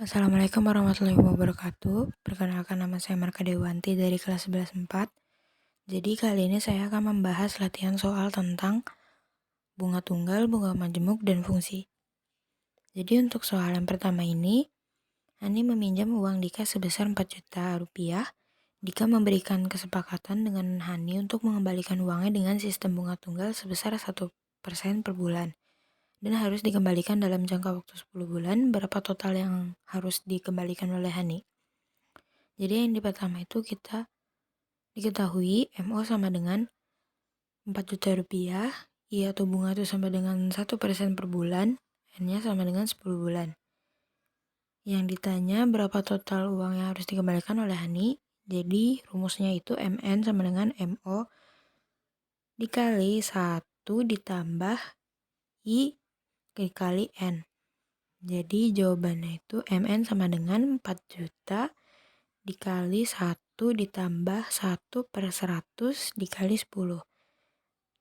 Assalamualaikum warahmatullahi wabarakatuh. Perkenalkan, nama saya Marka Dewanti dari kelas 11 4. Jadi kali ini saya akan membahas latihan soal tentang bunga tunggal, bunga majemuk, dan fungsi. Jadi untuk soal yang pertama ini, Hani meminjam uang Dika sebesar 4 juta rupiah. Dika memberikan kesepakatan dengan Hani untuk mengembalikan uangnya dengan sistem bunga tunggal sebesar 1% per bulan, dan harus dikembalikan dalam jangka waktu 10 bulan. Berapa total yang harus dikembalikan oleh Hani? Jadi yang di pertama itu kita diketahui MO sama dengan 4 juta rupiah, I atau bunga itu sama dengan 1% per bulan, N-nya sama dengan 10 bulan. Yang ditanya berapa total uang yang harus dikembalikan oleh Hani. Jadi rumusnya itu MN sama dengan MO dikali 1 ditambah I dikali N. Jadi jawabannya itu MN sama dengan 4 juta dikali 1 ditambah 1/100 dikali 10.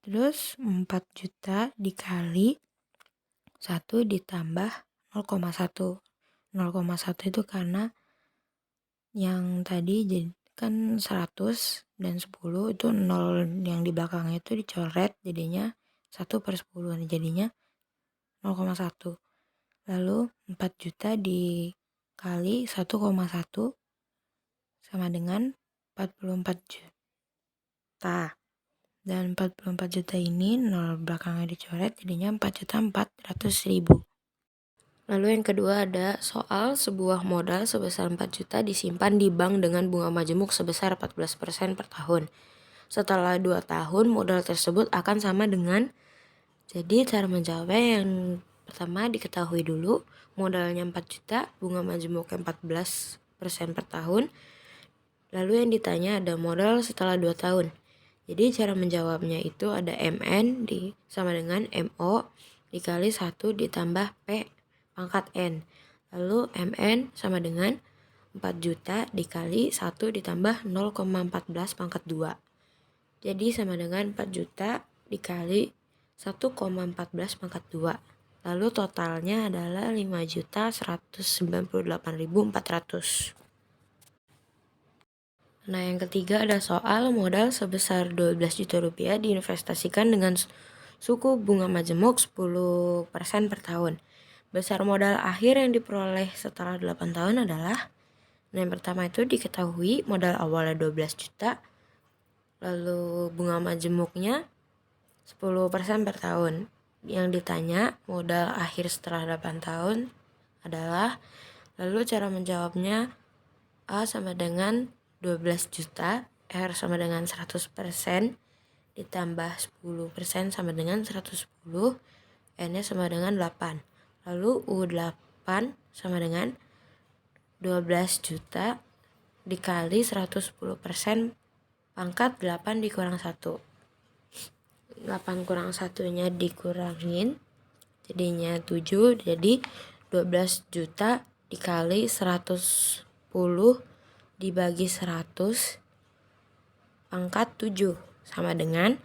Terus 4 juta dikali 1 ditambah 0,1. 0,1 itu karena yang tadi jadi kan 100 dan 10 itu 0 yang di belakangnya itu dicoret, jadinya 1/10, jadinya 0,1. Lalu 4 juta dikali 1,1 sama dengan 44 juta. Dan 44 juta ini 0 belakangnya dicoret, jadinya 4.400.000. Lalu yang kedua ada soal sebuah modal sebesar 4 juta disimpan di bank dengan bunga majemuk sebesar 14% per tahun. Setelah 2 tahun modal tersebut akan sama dengan. Jadi cara menjawabnya yang pertama diketahui dulu modalnya 4 juta, bunga majemuknya 14% per tahun. Lalu yang ditanya ada modal setelah 2 tahun. Jadi cara menjawabnya itu ada MN sama dengan MO dikali 1 ditambah P pangkat N. Lalu MN sama dengan 4 juta dikali 1 ditambah 0,14 pangkat 2. Jadi sama dengan 4 juta dikali 1,14 pangkat 2. Lalu totalnya adalah 5.198.400. Nah, yang ketiga ada soal modal sebesar 12 juta rupiah diinvestasikan dengan suku bunga majemuk 10% per tahun. Besar modal akhir yang diperoleh setelah 8 tahun adalah, yang pertama itu diketahui modal awalnya 12 juta, lalu bunga majemuknya 10% per tahun. Yang ditanya modal akhir setelah 8 tahun adalah, lalu cara menjawabnya A sama dengan 12 juta, R sama dengan 100%, ditambah 10% sama dengan 110, N-nya sama dengan 8. Lalu U8 sama dengan 12 juta dikali 110% pangkat 8 dikurang 1. 8 kurang 1-nya dikurangin, jadinya 7, jadi 12 juta dikali 110 dibagi 100 pangkat 7 sama dengan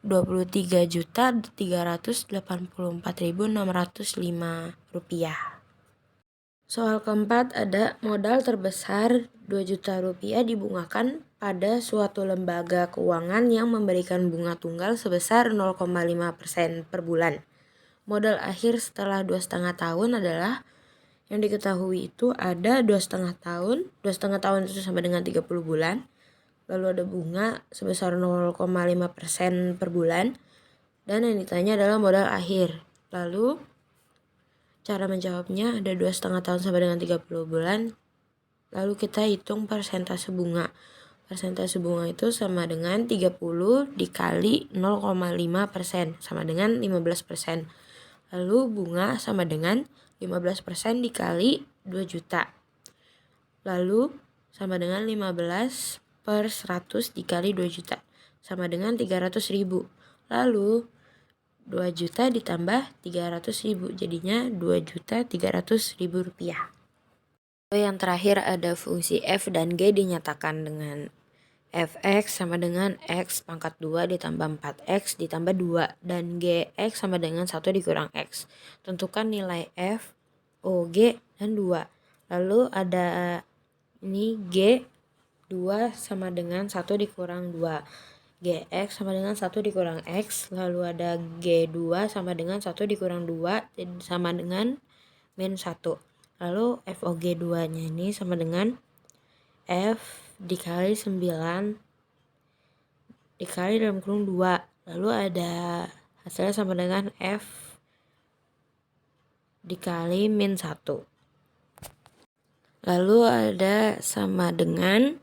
23.384.605 rupiah. Soal keempat ada modal terbesar 2 juta rupiah dibungakan pada suatu lembaga keuangan yang memberikan bunga tunggal sebesar 0,5% per bulan. Modal akhir setelah 2,5 tahun adalah, yang diketahui itu ada 2,5 tahun. 2,5 tahun itu sama dengan 30 bulan. Lalu ada bunga sebesar 0,5% per bulan. Dan yang ditanya adalah modal akhir. Lalu cara menjawabnya ada 2,5 tahun sama dengan 30 bulan. Lalu kita hitung persentase bunga. Persentase bunga itu sama dengan 30 dikali 0,5% sama dengan 15%. Lalu bunga sama dengan 15% dikali 2 juta. Lalu sama dengan 15/100 dikali 2 juta. Sama dengan 300.000. Lalu 2 juta ditambah 300.000. Jadinya 2.300.000 rupiah. Yang terakhir ada fungsi F dan G dinyatakan dengan Fx sama dengan X pangkat 2 ditambah 4X ditambah 2. Dan Gx sama dengan 1 dikurang X. Tentukan nilai F, OG, dan 2. Lalu ada ini G2 sama dengan 1 dikurang 2. Gx sama dengan 1 dikurang X. Lalu ada G2 sama dengan 1 dikurang 2 sama dengan min 1. Lalu FOG2 nya ini sama dengan F dikali 9 dikali dalam kurung 2. Lalu ada hasilnya sama dengan F dikali min 1. Lalu ada sama dengan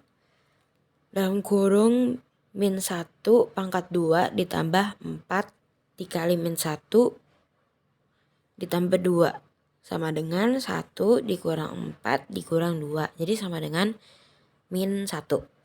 dalam kurung min 1 pangkat 2 ditambah 4 dikali min 1 ditambah 2 sama dengan 1 dikurang 4 dikurang 2. Jadi sama dengan min 1.